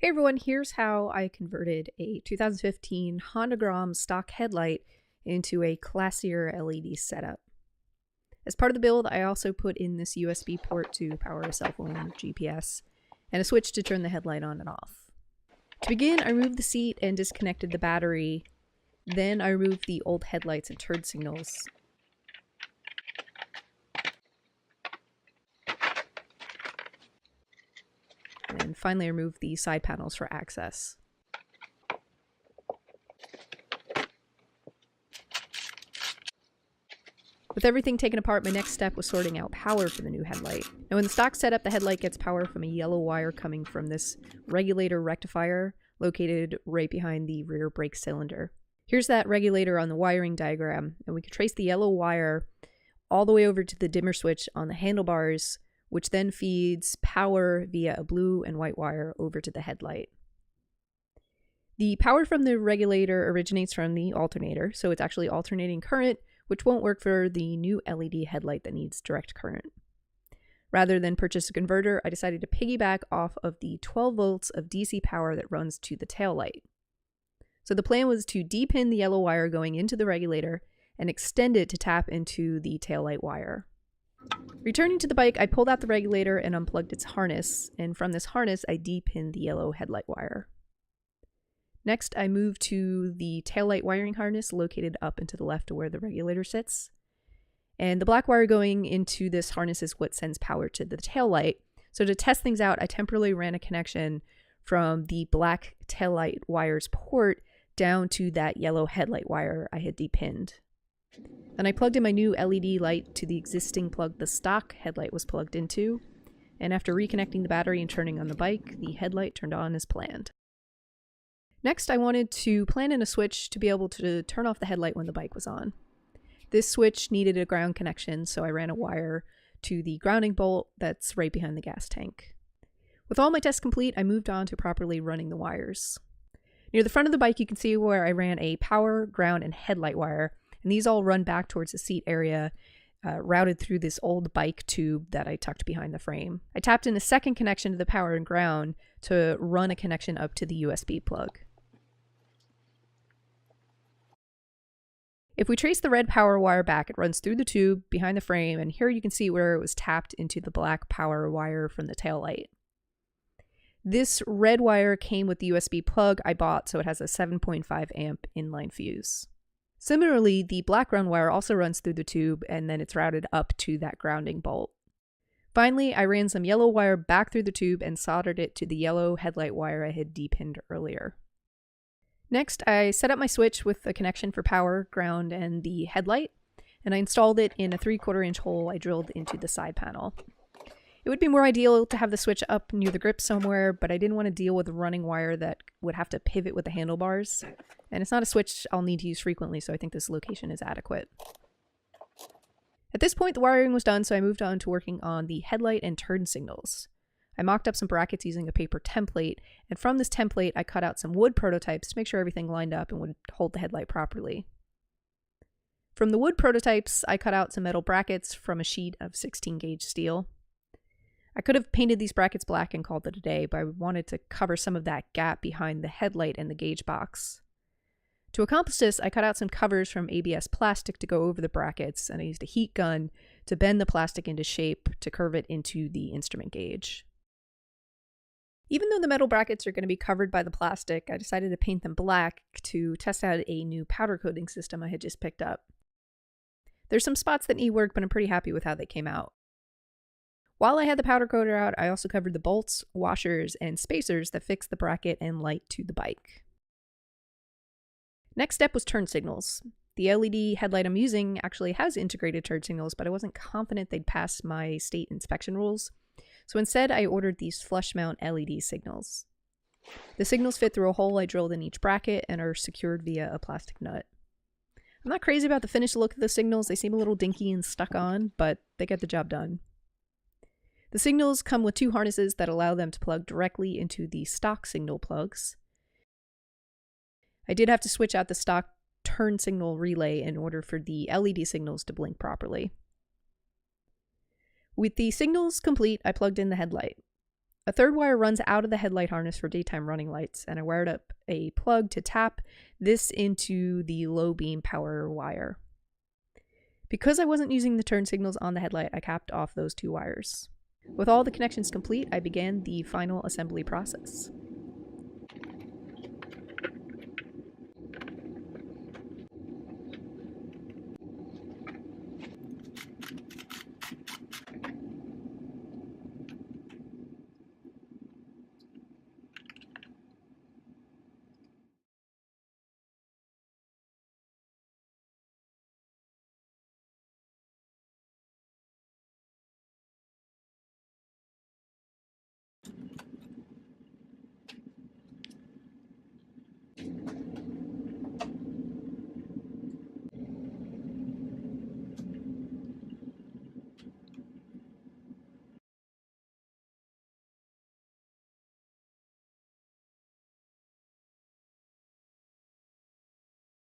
Hey everyone, here's how I converted a 2015 Honda Grom stock headlight into a classier LED setup. As part of the build, I also put in this USB port to power a cell phone or GPS, and a switch to turn the headlight on and off. To begin, I removed the seat and disconnected the battery. Then I removed the old headlights and turn signals. And finally, I removed the side panels for access. With everything taken apart, my next step was sorting out power for the new headlight. Now in the stock setup, the headlight gets power from a yellow wire coming from this regulator rectifier located right behind the rear brake cylinder. Here's that regulator on the wiring diagram, and we can trace the yellow wire all the way over to the dimmer switch on the handlebars, which then feeds power via a blue and white wire over to the headlight. The power from the regulator originates from the alternator, so it's actually alternating current, which won't work for the new LED headlight that needs direct current. Rather than purchase a converter, I decided to piggyback off of the 12 volts of DC power that runs to the taillight. So the plan was to depin the yellow wire going into the regulator and extend it to tap into the taillight wire. Returning to the bike, I pulled out the regulator and unplugged its harness, and from this harness I depinned the yellow headlight wire. Next, I moved to the taillight wiring harness located up and to the left of where the regulator sits. And the black wire going into this harness is what sends power to the taillight. So to test things out, I temporarily ran a connection from the black taillight wire's port down to that yellow headlight wire I had depinned. Then I plugged in my new LED light to the existing plug the stock headlight was plugged into, and after reconnecting the battery and turning on the bike, the headlight turned on as planned. Next, I wanted to plan in a switch to be able to turn off the headlight when the bike was on. This switch needed a ground connection, so I ran a wire to the grounding bolt that's right behind the gas tank. With all my tests complete, I moved on to properly running the wires. Near the front of the bike, you can see where I ran a power, ground, and headlight wire, and these all run back towards the seat area, routed through this old bike tube that I tucked behind the frame. I tapped in a second connection to the power and ground to run a connection up to the USB plug. If we trace the red power wire back, it runs through the tube behind the frame, and here you can see where it was tapped into the black power wire from the taillight. This red wire came with the USB plug I bought, so it has a 7.5 amp inline fuse. Similarly, the black ground wire also runs through the tube, and then it's routed up to that grounding bolt. Finally, I ran some yellow wire back through the tube and soldered it to the yellow headlight wire I had depinned earlier. Next, I set up my switch with a connection for power, ground, and the headlight, and I installed it in a 3/4 inch hole I drilled into the side panel. It would be more ideal to have the switch up near the grip somewhere, but I didn't want to deal with a running wire that would have to pivot with the handlebars, and it's not a switch I'll need to use frequently, so I think this location is adequate. At this point, the wiring was done, so I moved on to working on the headlight and turn signals. I mocked up some brackets using a paper template, and from this template I cut out some wood prototypes to make sure everything lined up and would hold the headlight properly. From the wood prototypes, I cut out some metal brackets from a sheet of 16 gauge steel. I could have painted these brackets black and called it a day, but I wanted to cover some of that gap behind the headlight and the gauge box. To accomplish this, I cut out some covers from ABS plastic to go over the brackets, and I used a heat gun to bend the plastic into shape to curve it into the instrument gauge. Even though the metal brackets are going to be covered by the plastic, I decided to paint them black to test out a new powder coating system I had just picked up. There's some spots that need work, but I'm pretty happy with how they came out. While I had the powder coater out, I also covered the bolts, washers, and spacers that fix the bracket and light to the bike. Next step was turn signals. The LED headlight I'm using actually has integrated turn signals, but I wasn't confident they'd pass my state inspection rules. So instead, I ordered these flush mount LED signals. The signals fit through a hole I drilled in each bracket and are secured via a plastic nut. I'm not crazy about the finished look of the signals. They seem a little dinky and stuck on, but they get the job done. The signals come with 2 harnesses that allow them to plug directly into the stock signal plugs. I did have to switch out the stock turn signal relay in order for the LED signals to blink properly. With the signals complete, I plugged in the headlight. A third wire runs out of the headlight harness for daytime running lights, and I wired up a plug to tap this into the low beam power wire. Because I wasn't using the turn signals on the headlight, I capped off those 2 wires. With all the connections complete, I began the final assembly process.